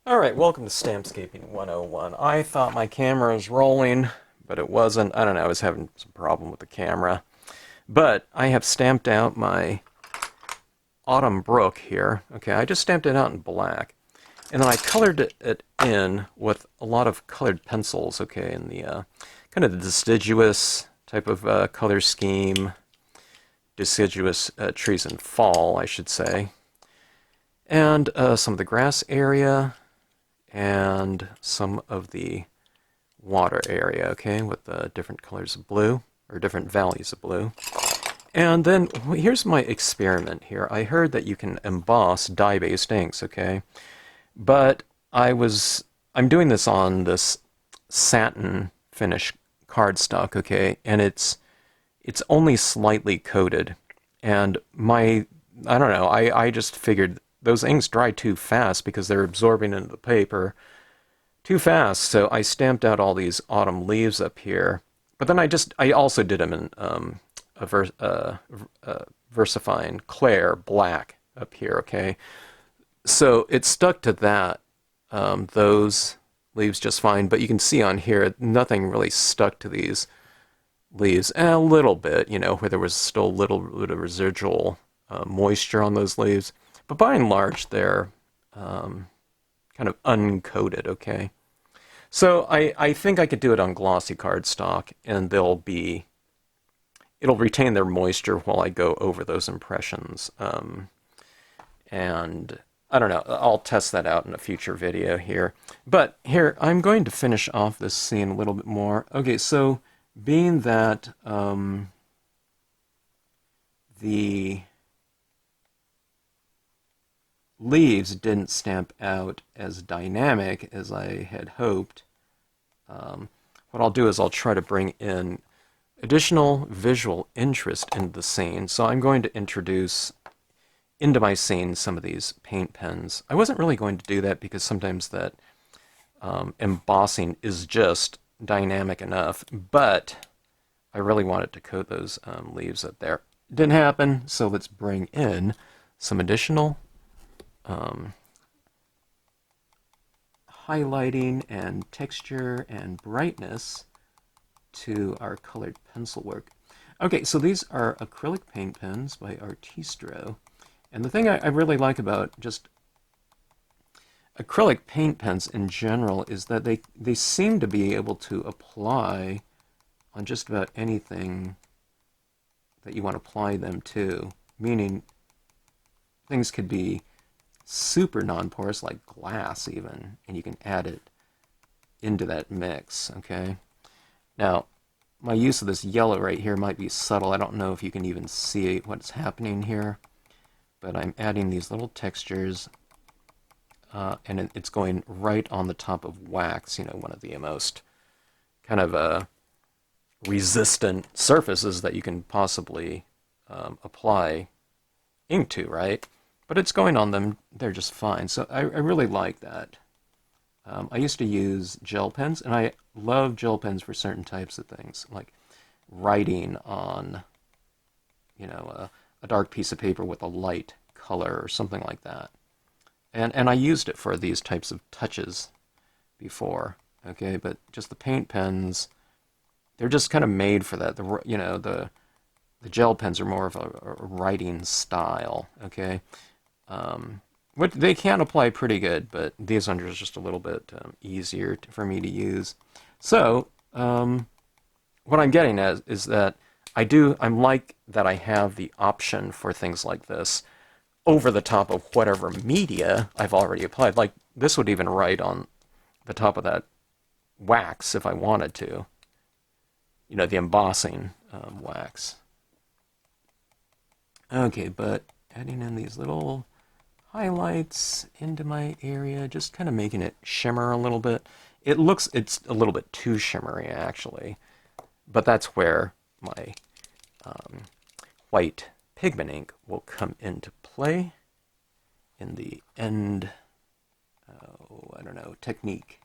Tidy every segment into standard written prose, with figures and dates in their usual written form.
Alright, welcome to Stampscaping 101. I thought my camera was rolling, but it wasn't. I don't know, I was having some problem with the camera. But I have stamped out my Autumn Brook here. Okay, I just stamped it out in black. And then I colored it in with a lot of colored pencils, okay, in the kind of the deciduous type of color scheme. Deciduous trees in fall, I should say. And some of the grass area. And some of the water area, okay, with the different colors of blue, or different values of blue. And then, here's my experiment here. I heard that you can emboss dye-based inks, okay? But I'm doing this on this satin finish cardstock, okay? And it's only slightly coated. And I don't know, I just figured those inks dry too fast because they're absorbing into the paper too fast. So I stamped out all these autumn leaves up here. But then I also did them in VersaFine Clair black up here, okay? So it stuck to that, those leaves just fine. But you can see on here, nothing really stuck to these leaves. A little bit, you know, where there was still a little bit of residual moisture on those leaves. But by and large, they're kind of uncoated, okay? So I think I could do it on glossy cardstock, and it'll retain their moisture while I go over those impressions. And I don't know, I'll test that out in a future video here. But here, I'm going to finish off this scene a little bit more. Okay, so being that the leaves didn't stamp out as dynamic as I had hoped, what I'll do is I'll try to bring in additional visual interest into the scene. So I'm going to introduce into my scene some of these paint pens. I wasn't really going to do that because sometimes that embossing is just dynamic enough, but I really wanted to coat those leaves up there. It didn't happen, so let's bring in some additional highlighting and texture and brightness to our colored pencil work. Okay, so these are acrylic paint pens by Artistro. And the thing I really like about just acrylic paint pens in general is that they seem to be able to apply on just about anything that you want to apply them to. Meaning, things could be super non-porous, like glass even, and you can add it into that mix, okay? Now, my use of this yellow right here might be subtle. I don't know if you can even see what's happening here, but I'm adding these little textures, and it's going right on the top of wax, you know, one of the most kind of resistant surfaces that you can possibly apply ink to, right? But it's going on them, they're just fine. So I really like that. I used to use gel pens, and I love gel pens for certain types of things, like writing on, you know, a dark piece of paper with a light color or something like that. And I used it for these types of touches before, okay? But just the paint pens, they're just kind of made for that. The gel pens are more of a writing style, okay? What they can apply pretty good, but these ones are just a little bit easier for me to use. So, what I'm getting at is that I'm like that I have the option for things like this over the top of whatever media I've already applied. Like, this would even write on the top of that wax if I wanted to. You know, the embossing wax. Okay, but adding in these little highlights into my area, just kind of making it shimmer a little bit. It's a little bit too shimmery, actually. But that's where my white pigment ink will come into play in the end, I don't know, technique.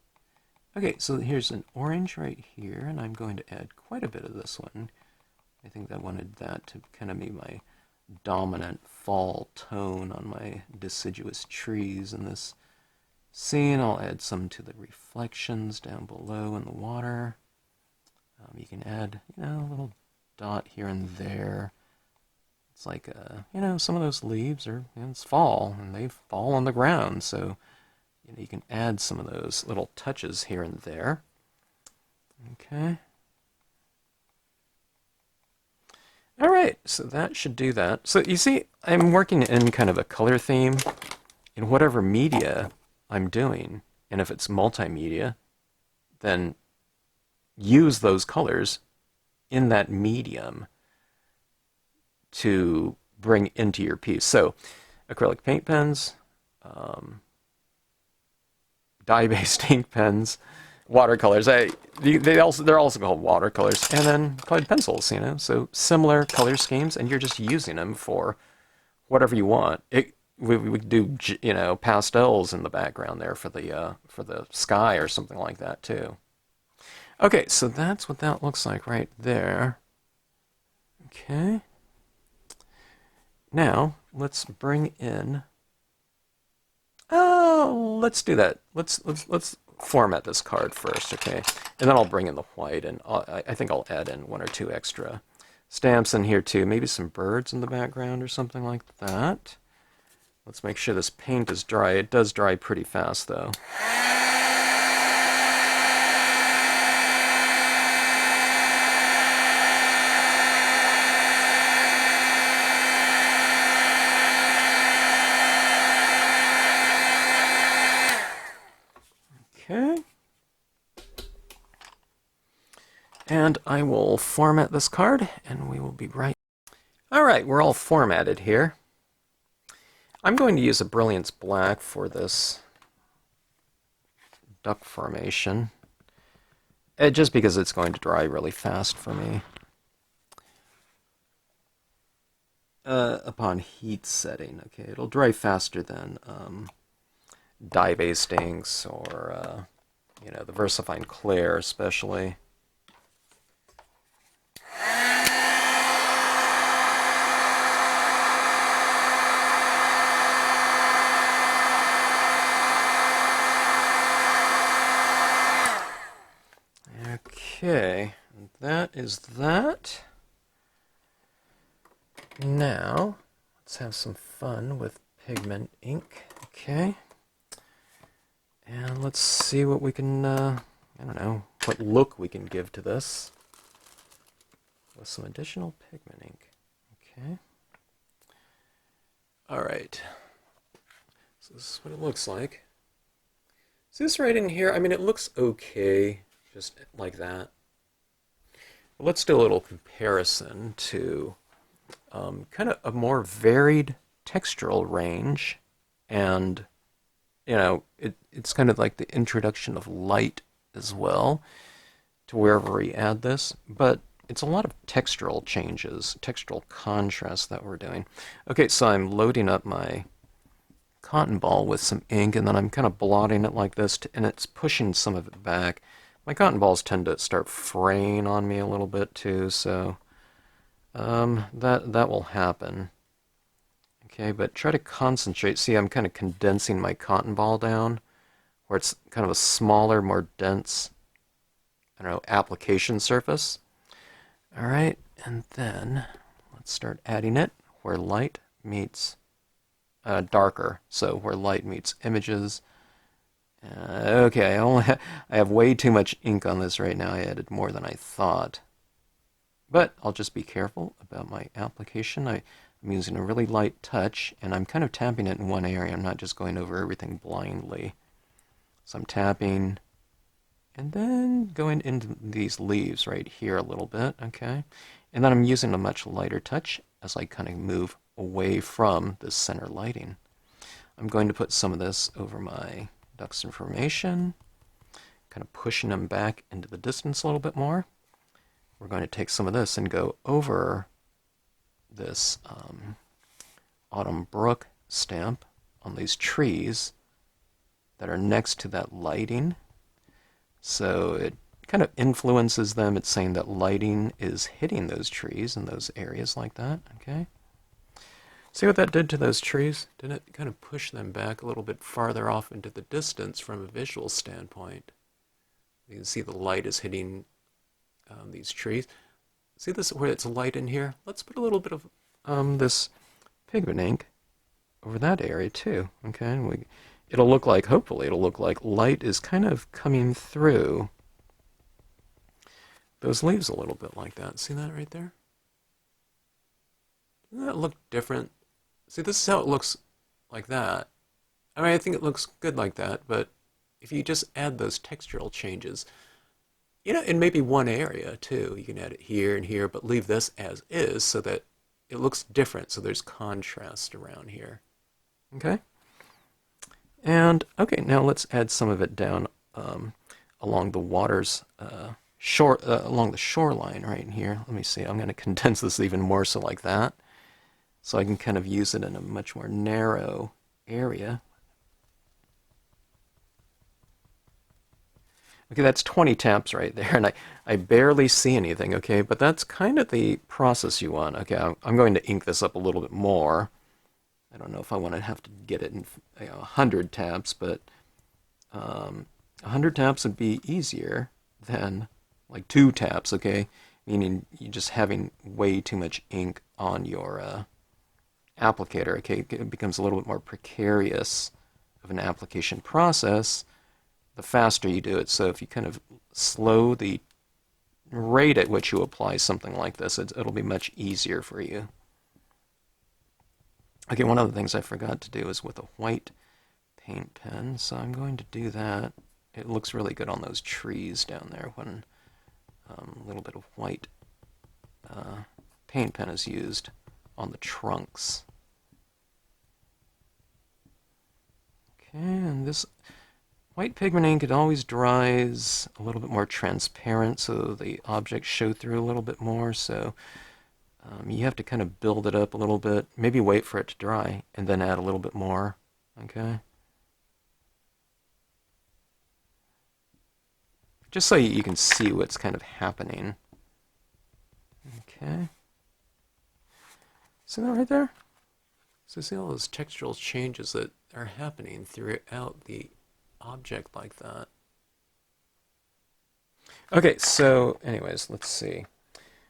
Okay, so here's an orange right here, and I'm going to add quite a bit of this one. I think I wanted that to kind of be my dominant fall tone on my deciduous trees in this scene. I'll add some to the reflections down below in the water. You can add, a little dot here and there. It's like, some of those leaves it's fall, and they fall on the ground, so you can add some of those little touches here and there. Okay. All right, so that should do that. So you see, I'm working in kind of a color theme in whatever media I'm doing. And if it's multimedia, then use those colors in that medium to bring into your piece. So acrylic paint pens, dye-based ink pens, watercolors. They're also called watercolors, and then colored pencils. So similar color schemes, and you're just using them for whatever you want. We could do pastels in the background there for the sky or something like that too. Okay, so that's what that looks like right there. Okay. Now let's bring in. Oh, let's do that. Let's format this card first, okay? And then I'll bring in the white, and I think I'll add in 1 or 2 extra stamps in here too. Maybe some birds in the background or something like that. Let's make sure this paint is dry. It does dry pretty fast, though. Okay. And I will format this card, and we will be right. All right, we're all formatted here. I'm going to use a Brilliance Black for this duck formation, just because it's going to dry really fast for me. Upon heat setting, okay, it'll dry faster than dye-based inks or, the VersaFine Clear especially. Okay, that is that. Now, let's have some fun with pigment ink, okay? And let's see what we can, I don't know, what look we can give to this with some additional pigment ink, okay? All right, so this is what it looks like. See this right in here? I mean, it looks okay, just like that. But let's do a little comparison to kind of a more varied textural range, and it's kind of like the introduction of light as well to wherever we add this, but it's a lot of textural changes, textural contrast that we're doing. Okay, so I'm loading up my cotton ball with some ink, and then I'm kind of blotting it like this, and it's pushing some of it back. My cotton balls tend to start fraying on me a little bit too, so that will happen. Okay, but try to concentrate. See, I'm kind of condensing my cotton ball down, where it's kind of a smaller, more dense, I don't know, application surface. All right, and then let's start adding it where light meets darker. So where light meets images. Okay, I have way too much ink on this right now. I added more than I thought. But I'll just be careful about my application. I'm using a really light touch, and I'm kind of tapping it in one area. I'm not just going over everything blindly. So I'm tapping, and then going into these leaves right here a little bit, okay? And then I'm using a much lighter touch as I kind of move away from the center lighting. I'm going to put some of this over my ducks in formation, kind of pushing them back into the distance a little bit more. We're going to take some of this and go over this Autumn Brook stamp on these trees that are next to that lighting. So it kind of influences them. It's saying that lighting is hitting those trees in those areas like that, okay? See what that did to those trees? Didn't it kind of push them back a little bit farther off into the distance from a visual standpoint? You can see the light is hitting these trees. See this where it's light in here? Let's put a little bit of this pigment ink over that area too. Okay, and it'll look like, hopefully, it'll look like light is kind of coming through those leaves a little bit like that. See that right there? Doesn't that look different? See, this is how it looks like that. I mean, I think it looks good like that, but if you just add those textural changes, in maybe one area too, you can add it here and here, but leave this as is so that it looks different, so there's contrast around here. Okay? And, okay, now let's add some of it down along the water's along the shoreline right in here. Let me see, I'm going to condense this even more so like that, so I can kind of use it in a much more narrow area. Okay, that's 20 taps right there, and I barely see anything, okay? But that's kind of the process you want. Okay, I'm going to ink this up a little bit more. I don't know if I want to have to get it in 100 taps, but 100 taps would be easier than like 2 taps, okay? Meaning you're just having way too much ink on your applicator, okay? It becomes a little bit more precarious of an application process the faster you do it. So if you kind of slow the rate at which you apply something like this, it'll be much easier for you. Okay, one of the things I forgot to do is with a white paint pen, so I'm going to do that. It looks really good on those trees down there when a little bit of white paint pen is used on the trunks. Okay, and this white pigment ink, it always dries a little bit more transparent, so the objects show through a little bit more, so you have to kind of build it up a little bit, maybe wait for it to dry, and then add a little bit more, okay? Just so you can see what's kind of happening. Okay. See that right there? So see all those textural changes that are happening throughout the object like that. Okay, so anyways, let's see.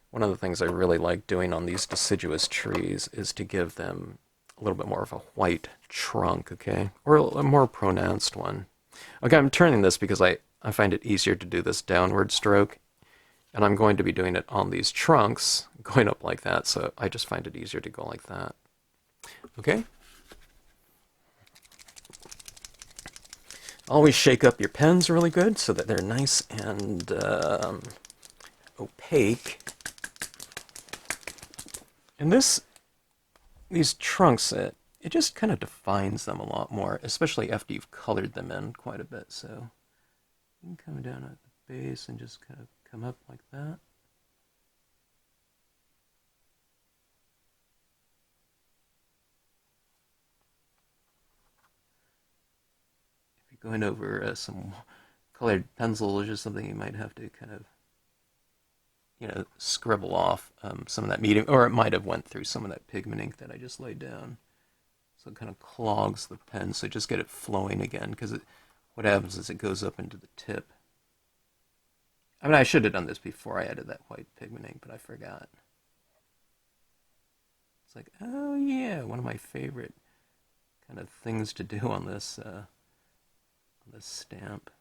One of the things I really like doing on these deciduous trees is to give them a little bit more of a white trunk, okay? Or a more pronounced one. Okay, I'm turning this because I find it easier to do this downward stroke, and I'm going to be doing it on these trunks, going up like that, so I just find it easier to go like that. Okay? Always shake up your pens really good so that they're nice and opaque. And these trunks, it just kind of defines them a lot more, especially after you've colored them in quite a bit. So you can come down at the base and just kind of come up like that. If you're going over some colored pencils or something, you might have to kind of scribble off some of that medium, or it might have went through some of that pigment ink that I just laid down. So it kind of clogs the pen, so just get it flowing again, because what happens is it goes up into the tip. I mean, I should have done this before I added that white pigment ink, but I forgot. It's like, oh yeah, one of my favorite kind of things to do on this stamp.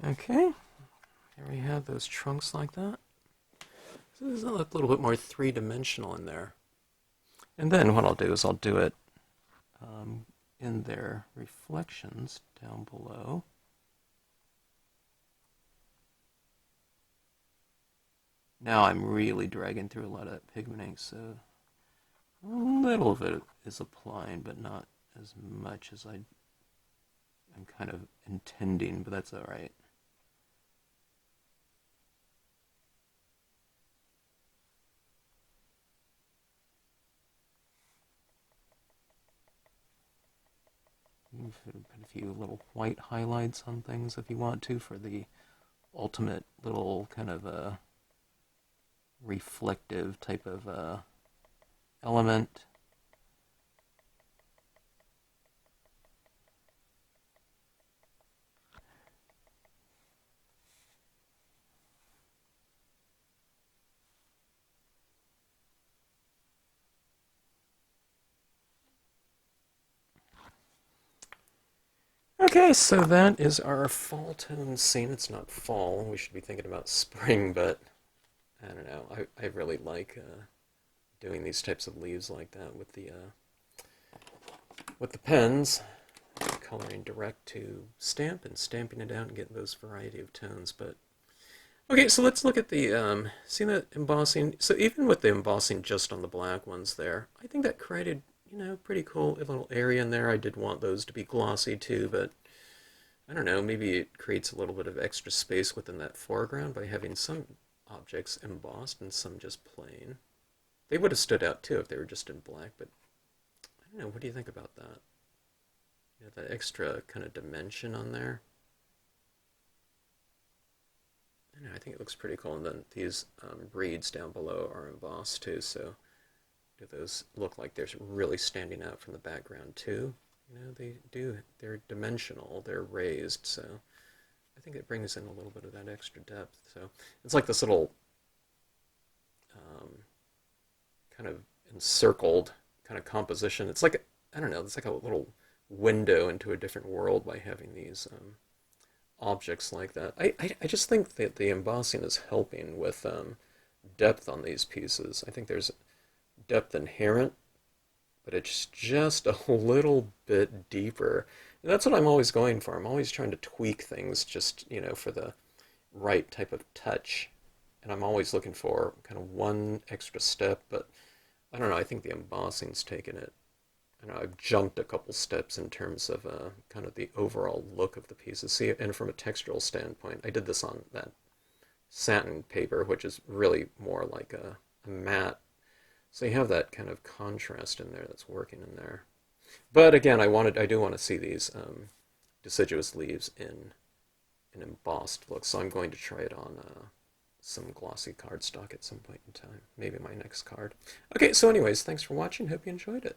Okay, here we have those trunks like that. So there's a little bit more three-dimensional in there. And then what I'll do is I'll do it in their reflections down below. Now I'm really dragging through a lot of that pigment ink, so A little of it is applying, but not as much as I'm kind of intending, but that's all right. You can put a few little white highlights on things if you want to for the ultimate little kind of reflective type of element. Okay, so that is our fall tone scene. It's not fall. We should be thinking about spring, but I don't know. I really like doing these types of leaves like that with the pens, coloring direct to stamp and stamping it out and getting those variety of tones. But okay, so let's look at the see that embossing. So even with the embossing just on the black ones there, I think that created pretty cool little area in there. I did want those to be glossy too, but I don't know, maybe it creates a little bit of extra space within that foreground by having some objects embossed and some just plain. They would have stood out too if they were just in black, but I don't know. What do you think about that? That extra kind of dimension on there. I don't know, I think it looks pretty cool. And then these reeds down below are embossed too, so do those look like they're really standing out from the background too? They do. They're dimensional. They're raised, so I think it brings in a little bit of that extra depth. So it's like this little um, kind of encircled kind of composition. It's like I don't know. It's like a little window into a different world by having these objects like that. I just think that the embossing is helping with depth on these pieces. I think there's depth inherent, but it's just a little bit deeper. And that's what I'm always going for. I'm always trying to tweak things just, for the right type of touch. And I'm always looking for kind of one extra step, but I don't know, I think the embossing's taken it. I know I've jumped a couple steps in terms of kind of the overall look of the pieces. See, and from a textural standpoint, I did this on that satin paper, which is really more like a matte. So you have that kind of contrast in there that's working in there. But again, I do want to see these deciduous leaves in an embossed look. So I'm going to try it on some glossy cardstock at some point in time. Maybe my next card. Okay, so anyways, thanks for watching. Hope you enjoyed it.